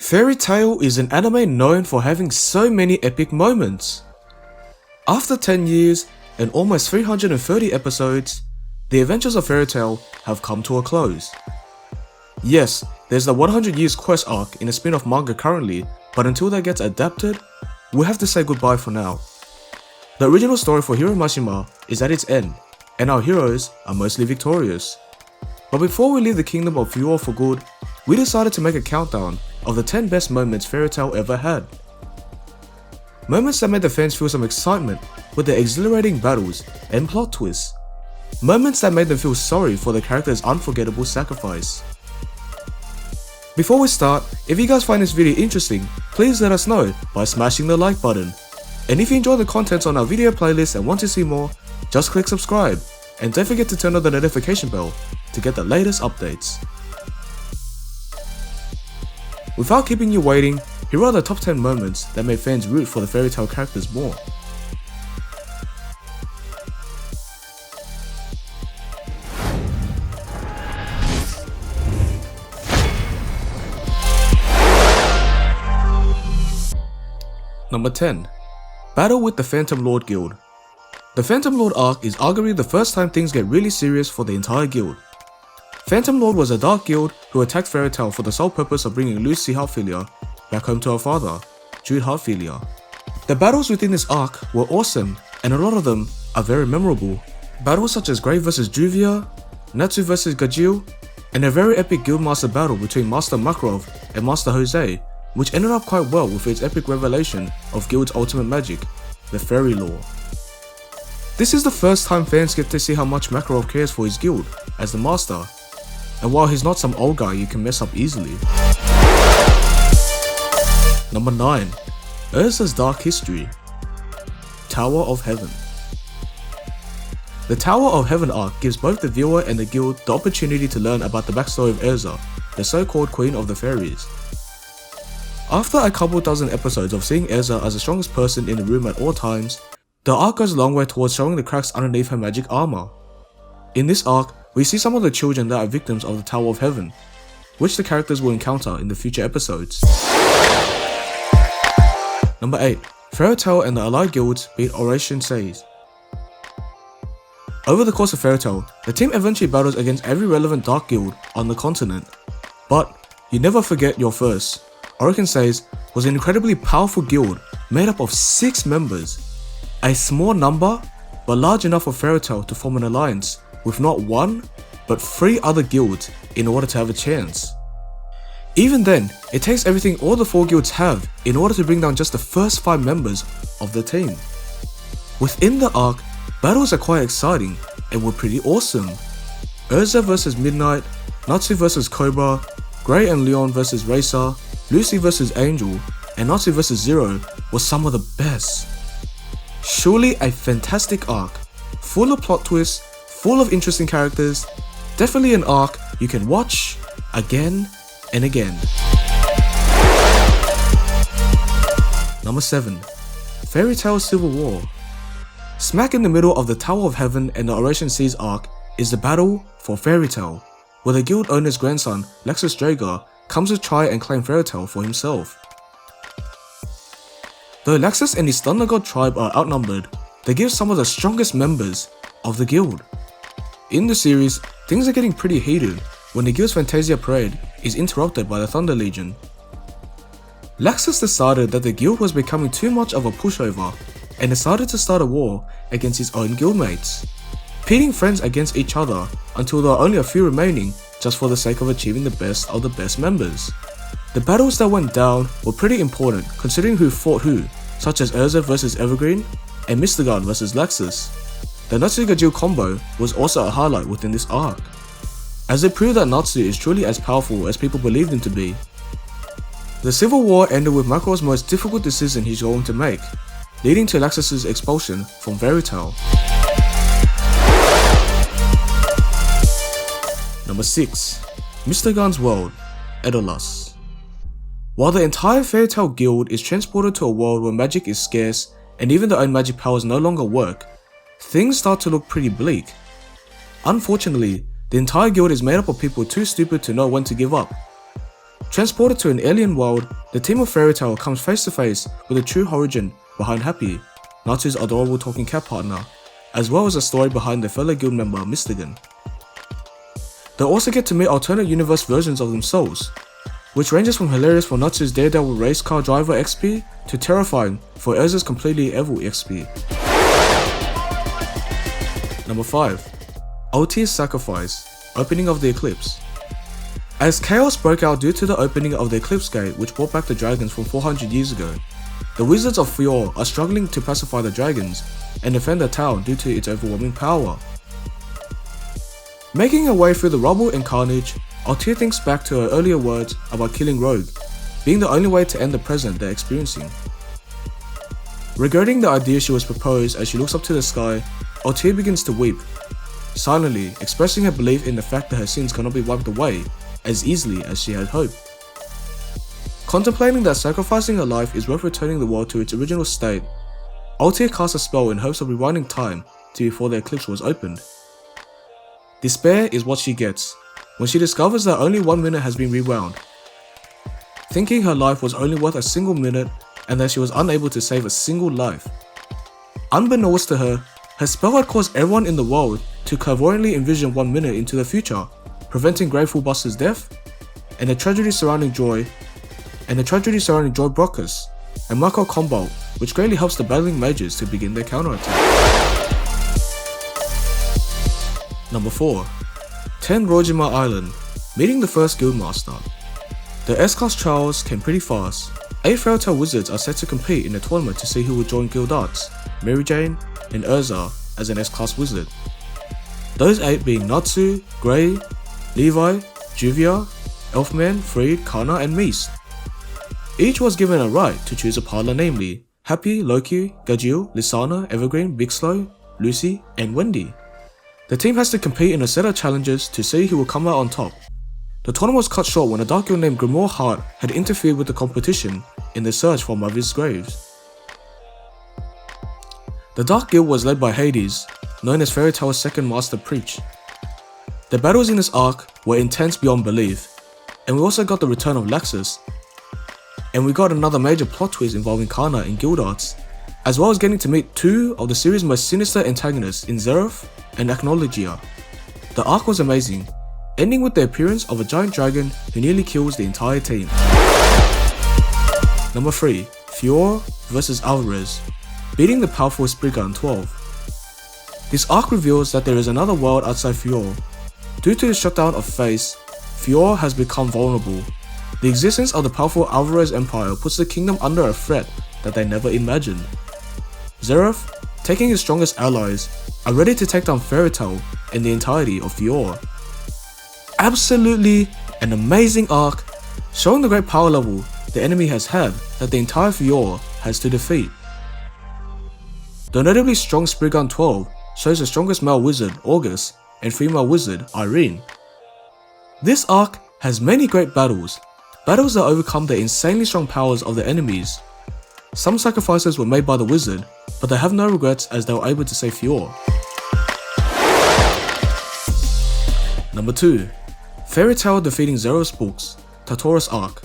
Fairy Tail is an anime known for having so many epic moments. After 10 years and almost 330 episodes, the adventures of Fairy Tail have come to a close. Yes, there's the 100 Years Quest arc in a spin-off manga currently, but until that gets adapted, we'll have to say goodbye for now. The original story for Hiro Mashima is at its end, and our heroes are mostly victorious. But before we leave the Kingdom of Fiore for good, we decided to make a countdown of the 10 best moments Fairy Tail ever had. Moments that made the fans feel some excitement with their exhilarating battles and plot twists. Moments that made them feel sorry for the character's unforgettable sacrifice. Before we start, if you guys find this video interesting, please let us know by smashing the like button. And if you enjoy the content on our video playlist and want to see more, just click subscribe, and don't forget to turn on the notification bell to get the latest updates. Without keeping you waiting, here are the top 10 moments that made fans root for the Fairy Tail characters more. Number 10. Battle with the Phantom Lord Guild. The Phantom Lord arc is arguably the first time things get really serious for the entire guild. Phantom Lord was a dark guild who attacked Fairy Tail for the sole purpose of bringing Lucy Heartfilia back home to her father, Jude Heartfilia. The battles within this arc were awesome, and a lot of them are very memorable. Battles such as Grey vs Juvia, Natsu vs Gajeel, and a very epic guildmaster battle between Master Makarov and Master Jose, which ended up quite well with its epic revelation of Guild's ultimate magic, the Fairy Lore. This is the first time fans get to see how much Makarov cares for his guild as the master, and while he's not some old guy you can mess up easily. Number 9. Ursa's Dark History. Tower of Heaven. The Tower of Heaven arc gives both the viewer and the guild the opportunity to learn about the backstory of Ursa, the so-called Queen of the Fairies. After a couple dozen episodes of seeing Ursa as the strongest person in the room at all times, the arc goes a long way towards showing the cracks underneath her magic armor. In this arc, we see some of the children that are victims of the Tower of Heaven, which the characters will encounter in the future episodes. Number 8. Fairy Tail and the allied guilds beat Oration Says. Over the course of Fairy Tail, the team eventually battles against every relevant dark guild on the continent. But you never forget your first. Oration Says was an incredibly powerful guild made up of 6 members. A small number, but large enough for Fairy Tail to form an alliance with not 1, but 3 other guilds in order to have a chance. Even then, it takes everything all the 4 guilds have in order to bring down just the first 5 members of the team. Within the arc, battles are quite exciting and were pretty awesome. Ursa vs Midnight, Natsu vs Cobra, Grey and Leon vs Racer, Lucy vs Angel, and Natsu vs Zero was some of the best. Surely a fantastic arc, full of plot twists, full of interesting characters, definitely an arc you can watch again and again. Number 7. Fairy Tail Civil War. Smack in the middle of the Tower of Heaven and the Oration Seas arc is the battle for Fairy Tail, where the guild owner's grandson, Lexus Draga, comes to try and claim Fairy Tail for himself. Though Lexus and his Thunder God tribe are outnumbered, they give some of the strongest members of the guild. In the series, things are getting pretty heated when the guild's Fantasia parade is interrupted by the Thunder Legion. Lexus decided that the guild was becoming too much of a pushover and decided to start a war against his own guildmates, pitting friends against each other until there are only a few remaining just for the sake of achieving the best of the best members. The battles that went down were pretty important considering who fought who, such as Ursa vs Evergreen and Mr. Gun vs Lexus. The Natsu Gajeel combo was also a highlight within this arc, as it proved that Natsu is truly as powerful as people believed him to be. The Civil War ended with Makarov's most difficult decision he's going to make, leading to Lexus' expulsion from Fairy Tail. Number 6. Mr. Gun's World, Edolas. While the entire Fairy Tail guild is transported to a world where magic is scarce and even their own magic powers no longer work, things start to look pretty bleak. Unfortunately, the entire guild is made up of people too stupid to know when to give up. Transported to an alien world, the team of Fairy Tail comes face to face with the true origin behind Happy, Natsu's adorable talking cat partner, as well as the story behind their fellow guild member Mystigan. They also get to meet alternate universe versions of themselves, which ranges from hilarious for Natsu's daredevil race car driver XP to terrifying for Erza's completely evil XP. Number 5. Ulti's Sacrifice, Opening of the Eclipse. As chaos broke out due to the opening of the Eclipse Gate which brought back the dragons from 400 years ago, the wizards of Fiore are struggling to pacify the dragons and defend the town due to its overwhelming power. Making her way through the rubble and carnage, Ulti thinks back to her earlier words about killing Rogue, being the only way to end the present they're experiencing. Regretting the idea she was proposed as she looks up to the sky, Ulti begins to weep, silently expressing her belief in the fact that her sins cannot be wiped away as easily as she had hoped. Contemplating that sacrificing her life is worth returning the world to its original state, Ulti casts a spell in hopes of rewinding time to before the eclipse was opened. Despair is what she gets when she discovers that only 1 minute has been rewound. Thinking her life was only worth a single minute and that she was unable to save a single life. Unbeknownst to her, her spell had caused everyone in the world to clairvoyantly envision 1 minute into the future, preventing Grateful Buster's death, and the tragedy surrounding Joy Brockus, and Mako Combo, which greatly helps the battling mages to begin their counterattack. Number 4. 10 Rojima Island, meeting the first Guildmaster. The S-Class trials came pretty fast. 8 Fairy Tail wizards are set to compete in a tournament to see who will join Guild Arts, Mary Jane, and Erza as an S-Class wizard. Those 8 being Natsu, Grey, Levi, Juvia, Elfman, Freed, Kana, and Mies. Each was given a right to choose a partner, namely Happy, Loki, Gajil, Lisana, Evergreen, Big Slow, Lucy, and Wendy. The team has to compete in a set of challenges to see who will come out on top. The tournament was cut short when a dark guild named Grimoire Heart had interfered with the competition in the search for Mother's graves. The Dark Guild was led by Hades, known as Fairy Tail's second master Preach. The battles in this arc were intense beyond belief, and we also got the return of Laxus, and we got another major plot twist involving Kana in Guild Arts, as well as getting to meet 2 of the series' most sinister antagonists in Zeref and Acknowledgia. The arc was amazing, ending with the appearance of a giant dragon who nearly kills the entire team. Number 3. Fiore vs Alvarez, beating the powerful Spriggan 12. This arc reveals that there is another world outside Fiore. Due to the shutdown of Face, Fiore has become vulnerable. The existence of the powerful Alvarez Empire puts the kingdom under a threat that they never imagined. Zeref, taking his strongest allies, are ready to take down Fairy Tail and the entirety of Fiore. Absolutely an amazing arc, showing the great power level the enemy has had that the entire Fiore has to defeat. The notably strong Spriggan 12 shows the strongest male wizard, August, and female wizard, Irene. This arc has many great battles that overcome the insanely strong powers of the enemies. Some sacrifices were made by the wizard, but they have no regrets as they were able to save Fiore. Number 2. Fairy Tail defeating Zeref's books, Tartarus Arc.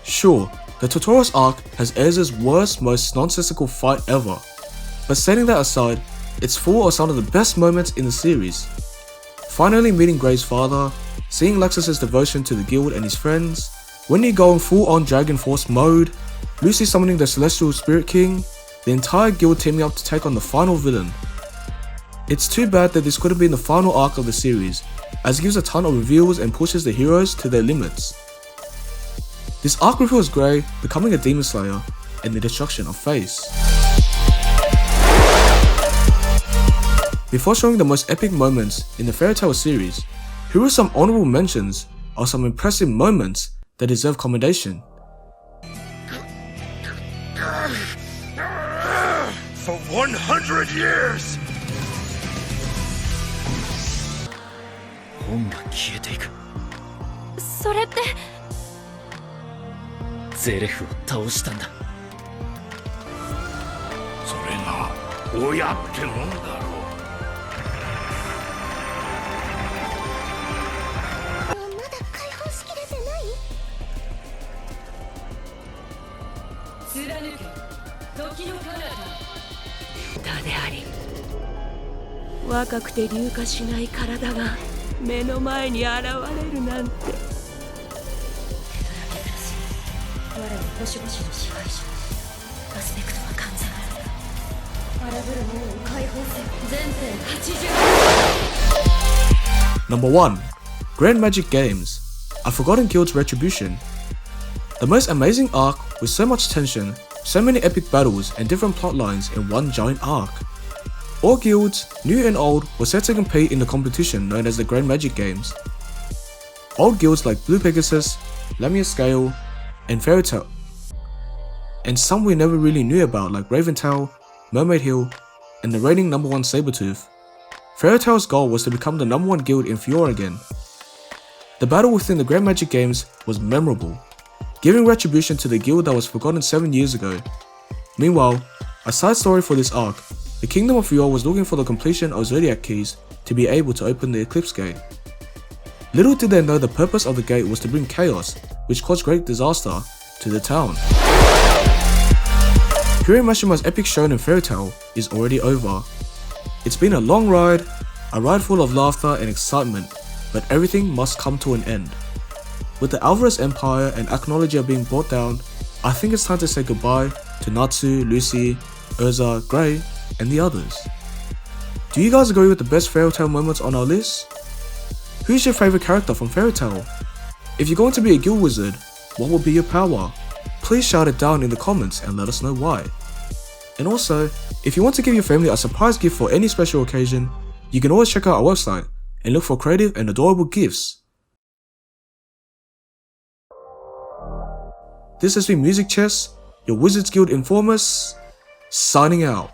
Sure, the Tartarus Arc has Erza's worst, most nonsensical fight ever, but setting that aside, it's full of some of the best moments in the series. Finally meeting Grey's father, seeing Laxus' devotion to the guild and his friends, Wendy going full on Dragon Force mode, Lucy summoning the Celestial Spirit King, the entire guild teaming up to take on the final villain. It's too bad that this could have been the final arc of the series, as it gives a ton of reveals and pushes the heroes to their limits. This arc reveals Grey becoming a Demon Slayer and the destruction of Face. Before showing the most epic moments in the Fairy Tail series, here are some honorable mentions of some impressive moments that deserve commendation. For 100 years! 本が消えていく。それってゼレフを倒したんだ。それが親ってもんだろう。まだ解放しきれてない？歌であり若くて硫化しない体が目の前に現れるなんて我は星々の支配者アスペクトは完全荒ぶる門を解放せ全編80 Number 1. Grand Magic Games, A Forgotten Guild's Retribution. The most amazing arc with so much tension, so many epic battles and different plot lines in one giant arc. All guilds, new and old, were set to compete in the competition known as the Grand Magic Games. Old guilds like Blue Pegasus, Lamia Scale, and Fairy Tail, and some we never really knew about like Raventail, Mermaid Hill, and the reigning number 1 Sabretooth. Fairy Tail's goal was to become the number 1 guild in Fiore again. The battle within the Grand Magic Games was memorable, giving retribution to the guild that was forgotten 7 years ago. Meanwhile, a side story for this arc, the Kingdom of Fiore was looking for the completion of Zodiac Keys to be able to open the Eclipse Gate. Little did they know the purpose of the gate was to bring chaos, which caused great disaster to the town. Hiro Mashima's epic shonen fairy tale is already over. It's been a long ride, a ride full of laughter and excitement, but everything must come to an end. With the Alvarez Empire and Acknowledger being brought down, I think it's time to say goodbye to Natsu, Lucy, Urza, Grey, and the others. Do you guys agree with the best fairy tale moments on our list? Who's your favourite character from Fairy Tail? If you're going to be a guild wizard, what will be your power? Please shout it down in the comments and let us know why. And also, if you want to give your family a surprise gift for any special occasion, you can always check out our website and look for creative and adorable gifts. This has been Music Chess, your Wizards Guild Informers, signing out.